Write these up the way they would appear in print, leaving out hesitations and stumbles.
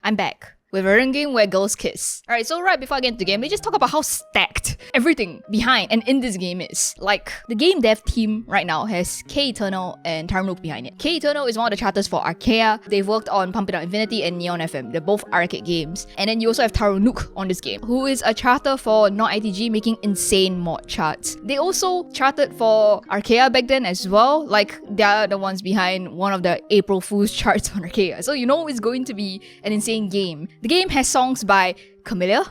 I'm back with a rhythm game where girls kiss. Alright, so right before I get into the game, let's just talk about how stacked everything behind and in this game is. Like, the game dev team right now has K Eternal and Tarnook behind it. K Eternal is one of the charters for Archaea. They've worked on Pump It Up Infinity and Neon FM. They're both arcade games. And then you also have Tarnook on this game, who is a charter for NOISH making insane mod charts. They also charted for Archaea back then as well. Like, they're the ones behind one of the April Fool's charts on Archaea. So you know it's going to be an insane game. The game has songs by Camellia,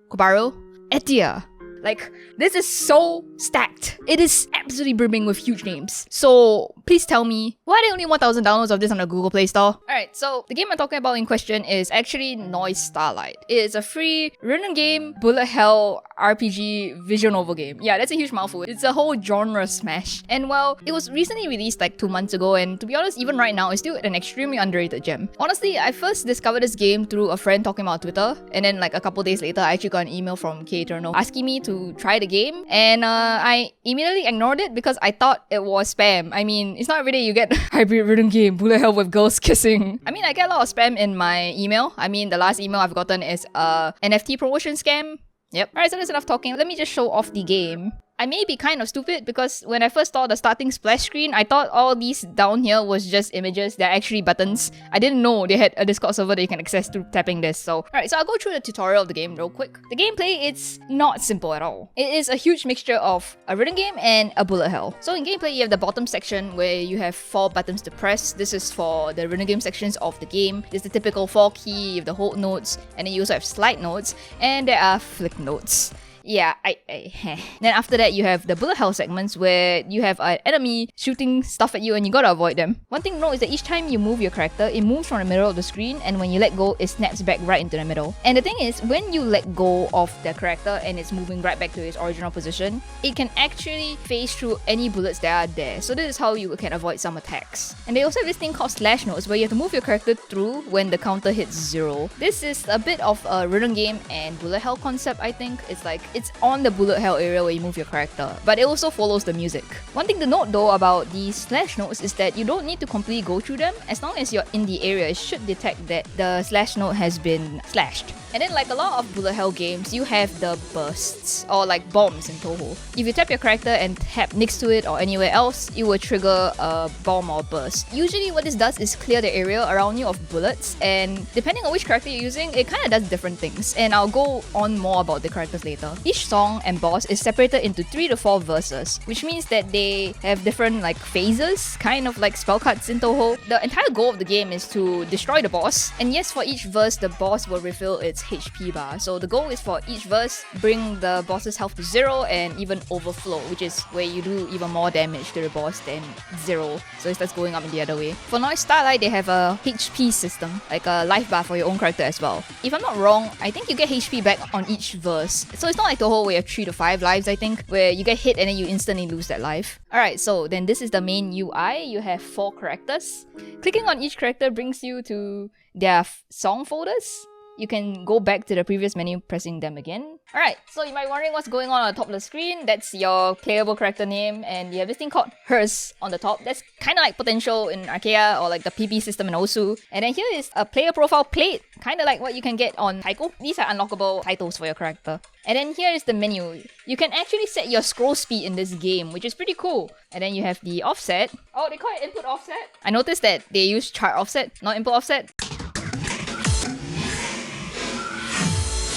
Kobaro, Etia. Like, this is so stacked. It is absolutely brimming with huge names. So, please tell me, why are there only 1,000 downloads of this on the Google Play Store? Alright, so the game I'm talking about in question is actually Noisz Starlight. It is a free rhythm game, bullet hell, RPG, visual novel game. Yeah, that's a huge mouthful. It's a whole genre smash. And well, it was recently released like 2 months ago, and to be honest, even right now, it's still an extremely underrated gem. Honestly, I first discovered this game through a friend talking about Twitter, and then like a couple days later, I actually got an email from K Eternal asking me to try the game, and I immediately ignored it because I thought it was spam. I mean, it's not every day you get hybrid rhythm game, bullet hell with girls kissing. I mean, I get a lot of spam in my email. I mean, the last email I've gotten is a NFT promotion scam. Yep. Alright, so that's enough talking. Let me just show off the game. I may be kind of stupid because when I first saw the starting splash screen, I thought all these down here was just images. They're actually buttons. I didn't know they had a Discord server that you can access through tapping this. So, alright, so I'll go through the tutorial of the game real quick. The gameplay, it's not simple at all. It is a huge mixture of a rhythm game and a bullet hell. So in gameplay, you have the bottom section where you have 4 buttons to press. This is for the rhythm game sections of the game. There's the typical 4 key, you have the hold notes, and then you also have slide notes, and there are flick notes. Yeah, Then after that, you have the bullet hell segments where you have an enemy shooting stuff at you and you gotta avoid them. One thing to note is that each time you move your character, it moves from the middle of the screen, and when you let go, it snaps back right into the middle. And the thing is, when you let go of the character and it's moving right back to its original position, it can actually phase through any bullets that are there. So this is how you can avoid some attacks. And they also have this thing called slash notes where you have to move your character through when the counter hits 0. This is a bit of a rhythm game and bullet hell concept, I think. It's like, it's on the bullet hell area where you move your character, but it also follows the music. One thing to note though about these slash notes is that you don't need to completely go through them. As long as you're in the area, it should detect that the slash note has been slashed. And then like a lot of bullet hell games, you have the bursts, or like bombs in Toho. If you tap your character and tap next to it or anywhere else, it will trigger a bomb or burst. Usually what this does is clear the area around you of bullets, and depending on which character you're using, it kind of does different things. And I'll go on more about the characters later. Each song and boss is separated into 3 to 4 verses, which means that they have different like phases, kind of like spell cards in Toho. The entire goal of the game is to destroy the boss, and yes, for each verse, the boss will refill its HP bar. So the goal is for each verse, bring the boss's health to 0 and even overflow, which is where you do even more damage to the boss than 0. So it starts going up in the other way. For Noisz Starlight, they have a HP system, like a life bar for your own character as well. If I'm not wrong, I think you get HP back on each verse. So it's not like the whole way of 3 to 5 lives, I think, where you get hit and then you instantly lose that life. Alright, so then this is the main UI. You have 4 characters. Clicking on each character brings you to their song folders. You can go back to the previous menu pressing them again. Alright, so you might be wondering what's going on the top of the screen. That's your playable character name, and you have this thing called hers on the top. That's kind of like potential in Archaea or like the PP system in Osu. And then here is a player profile plate, kind of like what you can get on Taiko. These are unlockable titles for your character. And then here is the menu. You can actually set your scroll speed in this game, which is pretty cool. And then you have the offset. Oh, they call it input offset? I noticed that they use chart offset, not input offset.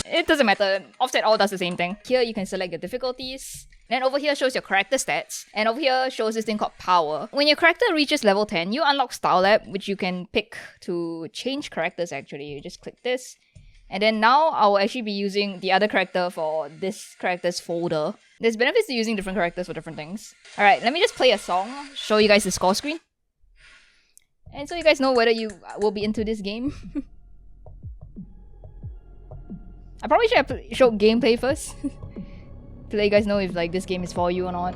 It doesn't matter, offset all does the same thing. Here you can select your difficulties. Then over here shows your character stats. And over here shows this thing called power. When your character reaches level 10, you unlock Style Lab, which you can pick to change characters actually. You just click this. And then now I will actually be using the other character for this character's folder. There's benefits to using different characters for different things. Alright, let me just play a song, show you guys the score screen. And so you guys know whether you will be into this game. I probably should have showed gameplay first to let you guys know if like this game is for you or not.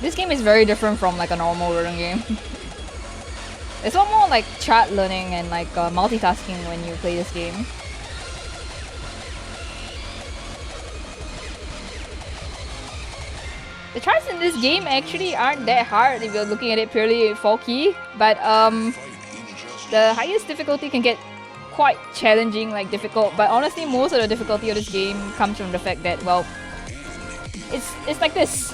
This game is very different from like a normal rhythm game. It's a lot more like chart learning and like multitasking when you play this game. The charts in this game actually aren't that hard if you're looking at it purely 4-key, but the highest difficulty can get quite challenging, like difficult, but honestly most of the difficulty of this game comes from the fact that, well, it's like this.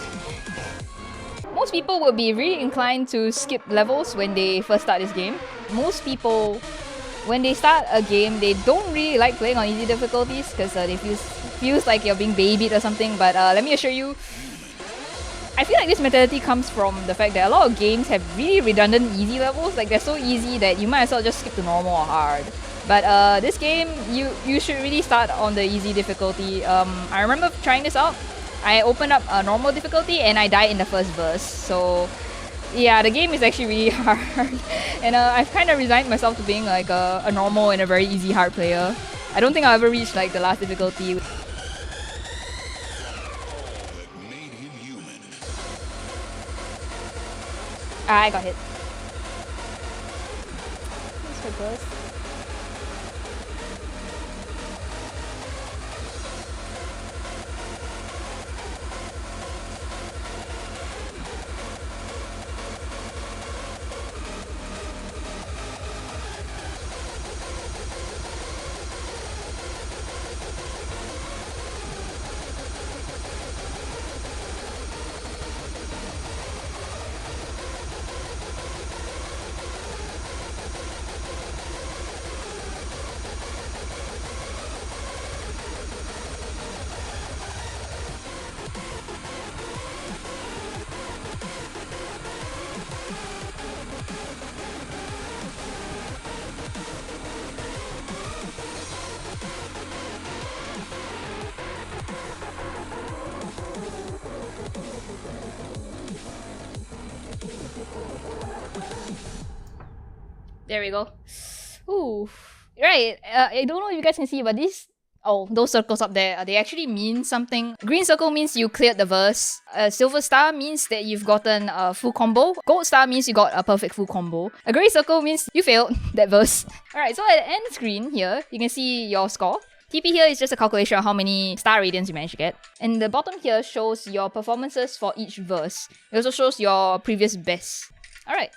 Most people will be really inclined to skip levels when they first start this game. Most people, when they start a game, they don't really like playing on easy difficulties because they feels like you're being babied or something, but let me assure you, I feel like this mentality comes from the fact that a lot of games have really redundant easy levels. Like they're so easy that you might as well just skip to normal or hard. But this game, you should really start on the easy difficulty. I remember trying this out. I opened up a normal difficulty and I died in the first verse. So yeah, the game is actually really hard. And I've kind of resigned myself to being like a normal and a very easy hard player. I don't think I'll ever reach like the last difficulty. I got hit. Thanks for burst. There we go. Ooh. Right. I don't know if you guys can see, but those circles up there, they actually mean something. Green circle means you cleared the verse. Silver star means that you've gotten a full combo. Gold star means you got a perfect full combo. A grey circle means you failed that verse. Alright, so at the end screen here, you can see your score. TP here is just a calculation of how many star radians you managed to get. And the bottom here shows your performances for each verse. It also shows your previous best. Alright.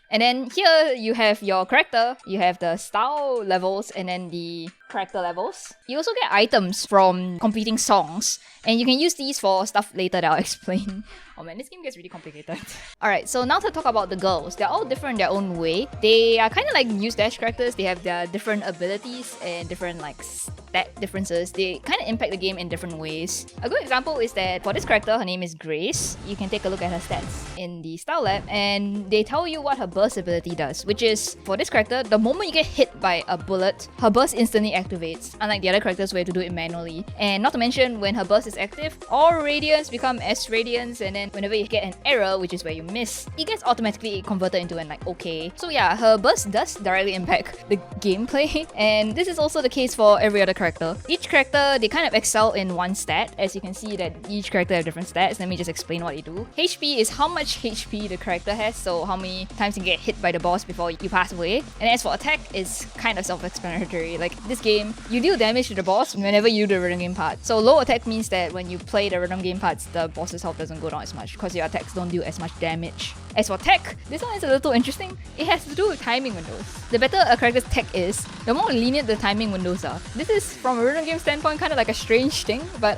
And then here you have your character, you have the style levels, and then the character levels. You also get items from completing songs, and you can use these for stuff later that I'll explain. Oh man, this game gets really complicated. Alright, so now to talk about the girls. They're all different in their own way. They are kind of like Muse Dash characters. They have their different abilities and different like stat differences. They kind of impact the game in different ways. A good example is that for this character, her name is Grace. You can take a look at her stats in the Style Lab, and they tell you what her burst ability does, which is, for this character, the moment you get hit by a bullet, her burst instantly activates, unlike the other characters where you have to do it manually. And not to mention, when her burst is active, all radiants become S radiants, and then whenever you get an error, which is where you miss, it gets automatically converted into an like okay. So yeah, her burst does directly impact the gameplay, and this is also the case for every other character. Each character, they kind of excel in one stat. As you can see that each character have different stats. Let me just explain what they do. HP is how much HP the character has, so how many times you get hit by the boss before you pass away. And as for attack, it's kind of self-explanatory. Like this game, you deal damage to the boss whenever you do the rhythm game part. So low attack means that when you play the rhythm game parts, the boss's health doesn't go down as much because your attacks don't do as much damage. As for tech, this one is a little interesting. It has to do with timing windows. The better a character's tech is, the more lenient the timing windows are. This is, from a rhythm game standpoint, kind of like a strange thing, but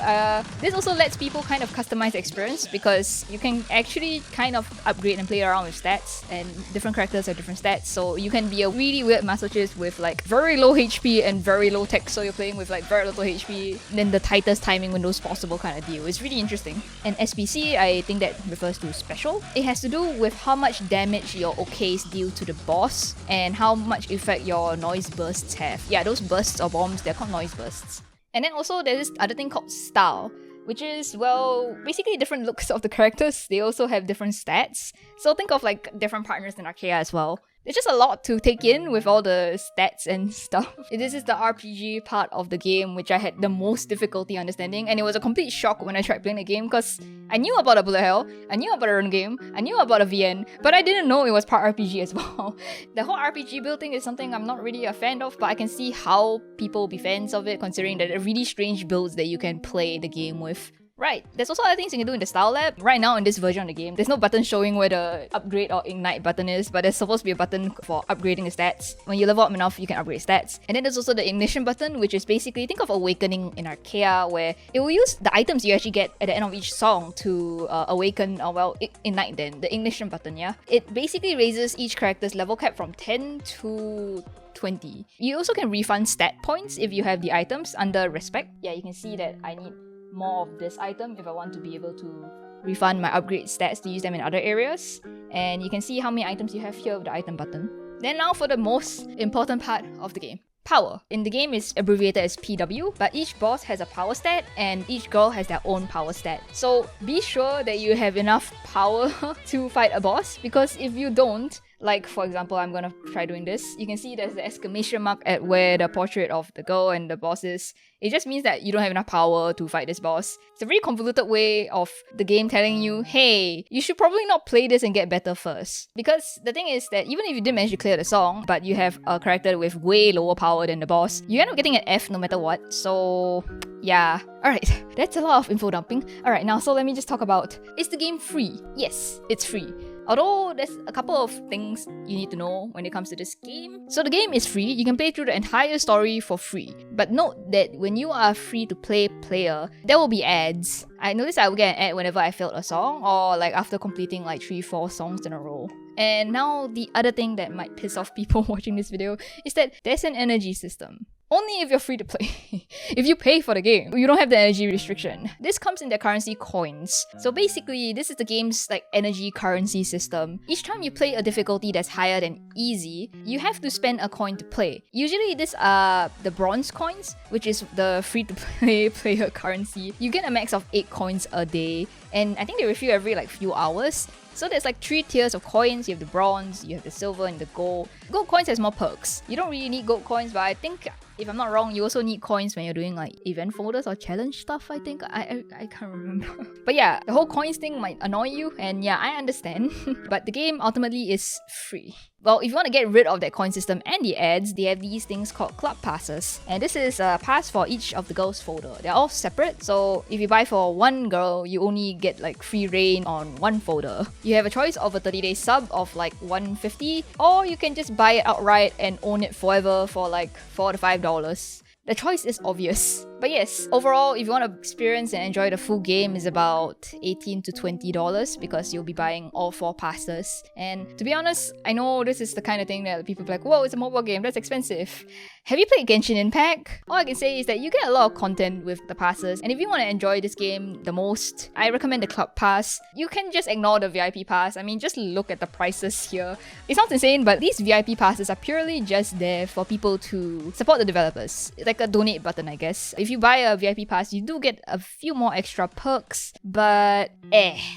this also lets people kind of customize the experience because you can actually kind of upgrade and play around with stats, and different characters have different stats, so you can be a really weird masochist with like very low HP and very low tech, so you're playing with like very little HP, then the tightest timing windows possible kind of deal. It's really interesting. And SPC, I think that refers to special. It has to do with how much damage your OKs deal to the boss and how much effect your noise bursts have. Yeah, those bursts or bombs, they're called noise bursts. And then also there's this other thing called style, which is, well, basically different looks of the characters. They also have different stats. So think of like different partners in Archaea as well. It's just a lot to take in with all the stats and stuff. This is the RPG part of the game which I had the most difficulty understanding, and it was a complete shock when I tried playing the game because I knew about a bullet hell, I knew about a run game, I knew about a VN, but I didn't know it was part RPG as well. The whole RPG build thing is something I'm not really a fan of, but I can see how people be fans of it considering that they're really strange builds that you can play the game with. Right, there's also other things you can do in the Style Lab. Right now in this version of the game, there's no button showing where the upgrade or ignite button is, but there's supposed to be a button for upgrading the stats. When you level up enough, you can upgrade stats. And then there's also the ignition button, which is basically, think of Awakening in Archaea, where it will use the items you actually get at the end of each song to awaken, or well, ignite then, the ignition button, yeah? It basically raises each character's level cap from 10 to 20. You also can refund stat points if you have the items under respect. Yeah, you can see that I need more of this item if I want to be able to refund my upgrade stats to use them in other areas. And you can see how many items you have here with the item button. Then now for the most important part of the game. Power. In the game is abbreviated as PW, but each boss has a power stat and each girl has their own power stat. So be sure that you have enough power to fight a boss, because if you don't, like for example, I'm gonna try doing this. You can see there's the exclamation mark at where the portrait of the girl and the boss is. It just means that you don't have enough power to fight this boss. It's a very convoluted way of the game telling you, hey, you should probably not play this and get better first. Because the thing is that even if you didn't manage to clear the song, but you have a character with way lower power than the boss, you end up getting an F no matter what. So yeah. Alright, that's a lot of info dumping. Alright, now so let me just talk about, is the game free? Yes, it's free. Although there's a couple of things you need to know when it comes to this game. So the game is free, you can play through the entire story for free. But note that when you are a free to play player, there will be ads. I noticed I would get an ad whenever I failed a song, or like after completing like 3-4 songs in a row. And now the other thing that might piss off people watching this video is that there's an energy system. Only if you're free to play. If you pay for the game, you don't have the energy restriction. This comes in the currency coins. So basically, this is the game's like energy currency system. Each time you play a difficulty that's higher than easy, you have to spend a coin to play. Usually these are the bronze coins, which is the free to play player currency. You get a max of 8 coins a day, and I think they refill every like few hours. So there's like 3 tiers of coins. You have the bronze, you have the silver, and the gold. Gold coins has more perks. You don't really need gold coins, but I think, if I'm not wrong, you also need coins when you're doing like event folders or challenge stuff, I think. I can't remember. But yeah, the whole coins thing might annoy you, and yeah, I understand. But the game ultimately is free. Well, if you want to get rid of that coin system and the ads, they have these things called club passes. And this is a pass for each of the girls' folder. They're all separate, so if you buy for one girl, you only get like free reign on one folder. You have a choice of a 30-day sub of like $150, or you can just buy it outright and own it forever for like $4 to $5. The choice is obvious. But yes, overall, if you want to experience and enjoy the full game, is about $18 to $20 because you'll be buying all 4 passes. And to be honest, I know this is the kind of thing that people be like, whoa, it's a mobile game, that's expensive. Have you played Genshin Impact? All I can say is that you get a lot of content with the passes, and if you want to enjoy this game the most, I recommend the Club Pass. You can just ignore the VIP Pass. I mean, just look at the prices here. It's not insane, but these VIP passes are purely just there for people to support the developers. It's like a donate button, I guess. If you buy a VIP pass, you do get a few more extra perks, but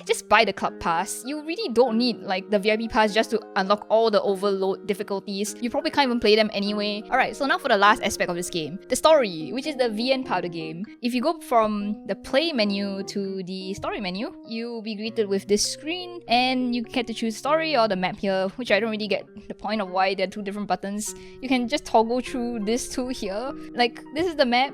just buy the Club Pass. You really don't need like the VIP pass just to unlock all the overload difficulties. You probably can't even play them anyway. Alright, so now for the last aspect of this game, the story, which is the VN part of the game. If you go from the play menu to the story menu, you'll be greeted with this screen, and you get to choose story or the map here, which I don't really get the point of why there are 2 different buttons. You can just toggle through this 2 here. Like, this is the map,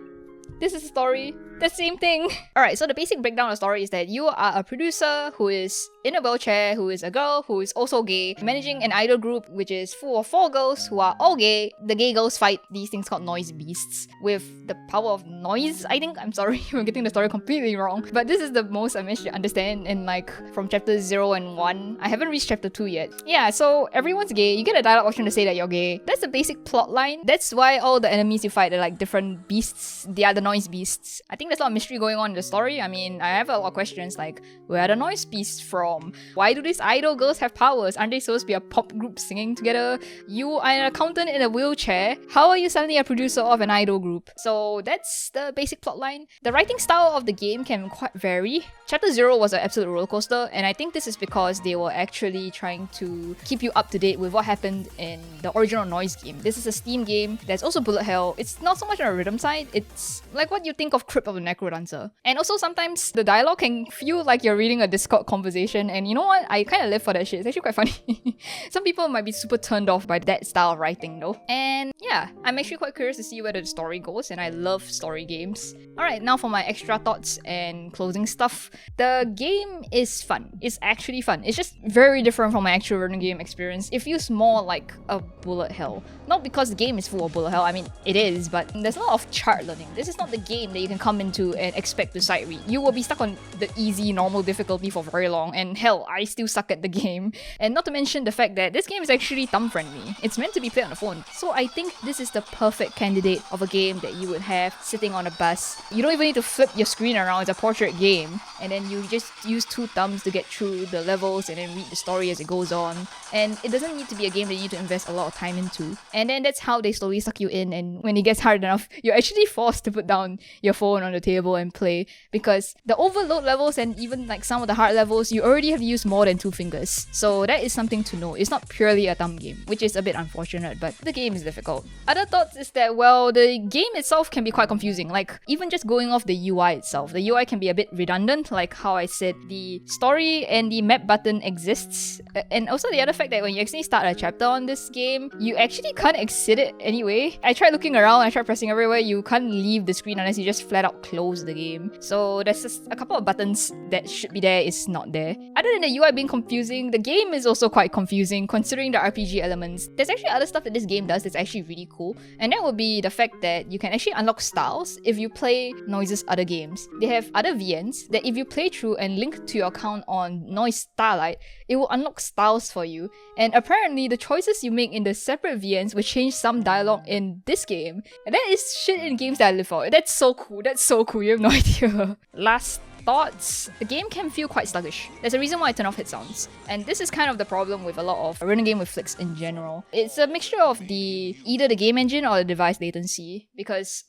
this is the story, the same thing. Alright, so the basic breakdown of the story is that you are a producer who is in a wheelchair, who is a girl who is also gay, managing an idol group which is full of 4 girls who are all gay. The gay girls fight these things called noise beasts with the power of noise, I think. I'm sorry, we're getting the story completely wrong. But this is the most I managed to understand in like from chapter 0 and 1. I haven't reached chapter 2 yet. Yeah, so everyone's gay. You get a dialogue option to say that you're gay. That's the basic plot line. That's why all the enemies you fight are like different beasts. They are the Noisz beasts? I think there's a lot of mystery going on in the story. I mean, I have a lot of questions like, where are the Noisz beasts from? Why do these idol girls have powers? Aren't they supposed to be a pop group singing together? You are an accountant in a wheelchair. How are you suddenly a producer of an idol group? So that's the basic plotline. The writing style of the game can quite vary. Chapter 0 was an absolute rollercoaster, and I think this is because they were actually trying to keep you up to date with what happened in the original Noisz game. This is a Steam game. There's also bullet hell. It's not so much on a rhythm side. It's like what you think of Crypt of the Necrodancer. And also sometimes the dialogue can feel like you're reading a Discord conversation, and you know what? I kind of live for that shit. It's actually quite funny. Some people might be super turned off by that style of writing though. And yeah, I'm actually quite curious to see where the story goes, and I love story games. Alright, now for my extra thoughts and closing stuff. The game is fun. It's actually fun. It's just very different from my actual rhythm game experience. It feels more like a bullet hell. Not because the game is full of bullet hell, I mean it is, but there's a lot of chart learning. This is not the game that you can come into and expect to sight read. You will be stuck on the easy, normal difficulty for very long, and hell, I still suck at the game. And not to mention the fact that this game is actually thumb friendly. It's meant to be played on the phone. So I think this is the perfect candidate of a game that you would have sitting on a bus. You don't even need to flip your screen around. It's a portrait game, and then you just use 2 thumbs to get through the levels and then read the story as it goes on. And it doesn't need to be a game that you need to invest a lot of time into. And then that's how they slowly suck you in, and when it gets hard enough, you're actually forced to put down your phone on the table and play, because the overload levels and even like some of the hard levels, you already have to use more than 2 fingers. So that is something to know. It's not purely a thumb game, which is a bit unfortunate, but the game is difficult. Other thoughts is that, well, the game itself can be quite confusing. Like, even just going off the UI itself, the UI can be a bit redundant. Like how I said, the story and the map button exists, and also the other fact that when you actually start a chapter on this game, you actually can't exit it anyway. I tried looking around, I tried pressing everywhere, you can't leave the screen unless you just flat out close the game. So there's just a couple of buttons that should be there, is not there. Other than the UI being confusing, the game is also quite confusing considering the RPG elements. There's actually other stuff that this game does that's actually really cool, and that would be the fact that you can actually unlock styles if you play Noisz's other games. They have other VNs that if you play through and link to your account on Noisz Starlight, it will unlock styles for you. And apparently the choices you make in the separate VNs will change some dialogue in this game. And that is shit in games that I live for. That's so cool. That's so cool. You have no idea. Last thoughts. The game can feel quite sluggish. There's a reason why I turn off hit sounds. And this is kind of the problem with a lot of rhythm game with flicks in general. It's a mixture of either the game engine or the device latency. Because,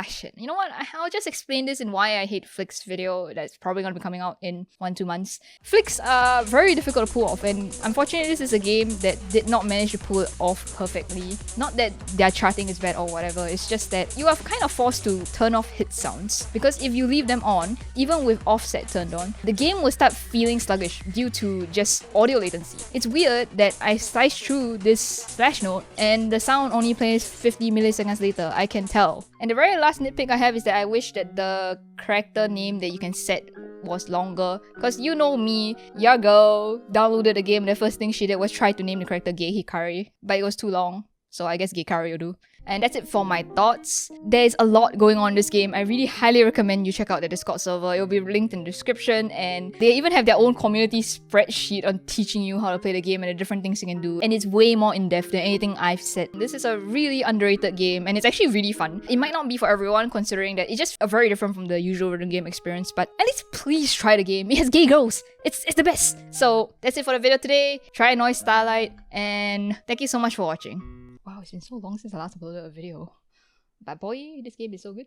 shit. You know what? I'll just explain this in why I hate flicks video that's probably going to be coming out in 1-2 months. Flicks are very difficult to pull off, and unfortunately this is a game that did not manage to pull it off perfectly. Not that their charting is bad or whatever, it's just that you are kind of forced to turn off hit sounds. Because if you leave them on, even with offset turned on, the game will start feeling sluggish due to just audio latency. It's weird that I sliced through this flash note and the sound only plays 50 milliseconds later, I can tell. And the very last nitpick I have is that I wish that the character name that you can set was longer, because you know me, your girl downloaded the game and the first thing she did was try to name the character Gay Hikari, but it was too long, so I guess Gayikari will do. And that's it for my thoughts. There's a lot going on in this game. I really highly recommend you check out the Discord server. It will be linked in the description, and they even have their own community spreadsheet on teaching you how to play the game and the different things you can do. And it's way more in-depth than anything I've said. This is a really underrated game, and it's actually really fun. It might not be for everyone considering that it's just very different from the usual rhythm game experience, but at least please try the game. It has gay girls. It's the best. So that's it for the video today. Try Noisz Starlight, and thank you so much for watching. Wow, it's been so long since I last uploaded a video. But boy, this game is so good.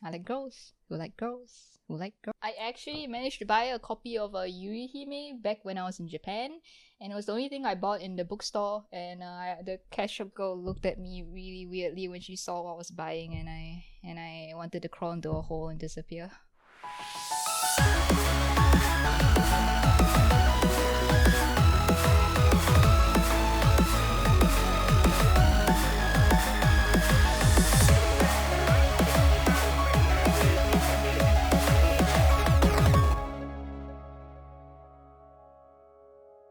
I like girls who like girls who like girls. I actually managed to buy a copy of a Yurihime back when I was in Japan, and it was the only thing I bought in the bookstore, and the cash shop girl looked at me really weirdly when she saw what I was buying, and I wanted to crawl into a hole and disappear.